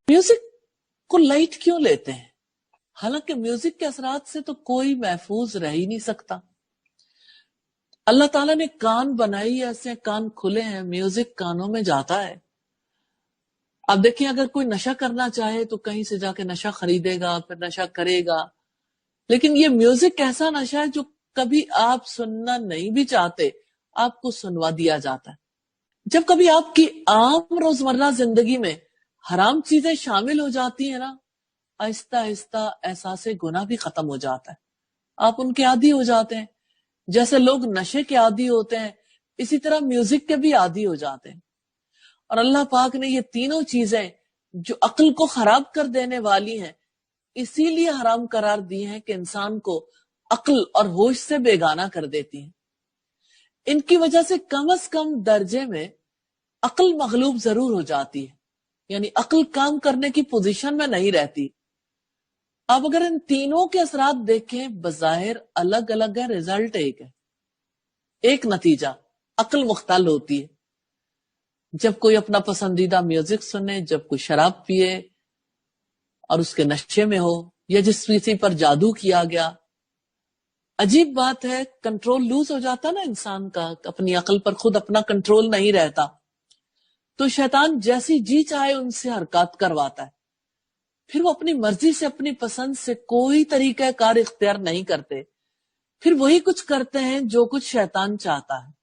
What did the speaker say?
Music को light क्यों लेते हैं؟ हालांकि म्यूजिक के असरात से तो कोई महफूज रह ही नहीं सकता। अल्लाह ताला ने कान बनाई, ऐसे कान खुले हैं, म्यूजिक कानों में जाता है। अब देखिए, अगर कोई नशा करना चाहे तो कहीं से जाके नशा खरीदेगा, फिर नशा करेगा। लेकिन ये म्यूजिक ऐसा नशा है जो कभी आप सुनना नहीं भी चाहते, आपको सुनवा दिया जाता है। जब कभी आपकी आम रोजमर्रा जिंदगी में हराम चीजें शामिल हो जाती है ना, आहिस्ता आहिस्ता एहसास गुनाह भी खत्म हो जाता है, आप उनके आदी हो जाते हैं। जैसे लोग नशे के आदी होते हैं, इसी तरह म्यूजिक के भी आदी हो जाते हैं। और अल्लाह पाक ने ये तीनों चीजें जो अक्ल को खराब कर देने वाली हैं, इसीलिए हराम करार दी हैं कि इंसान को अक्ल और होश से बेगाना कर देती हैं। इनकी वजह से कम दर्जे में अक्ल मगलूब जरूर हो जाती है, यानी अक्ल काम करने की पोजीशन में नहीं रहती। अब अगर इन तीनों के असरात देखें, बज़ाहिर अलग अलग है, रिजल्ट एक है, एक नतीजा, अक्ल मुख्तल होती है। जब कोई अपना पसंदीदा म्यूजिक सुने, जब कोई शराब पिए और उसके नशे में हो, या जिस किसी पर जादू किया गया, अजीब बात है, कंट्रोल लूज हो जाता ना इंसान का, अपनी अक्ल पर खुद अपना कंट्रोल नहीं रहता, तो शैतान जैसी जी चाहे उनसे हरकत करवाता है। फिर वो अपनी मर्जी से, अपनी पसंद से कोई तरीका कार इख्तियार नहीं करते, फिर वही कुछ करते हैं जो कुछ शैतान चाहता है।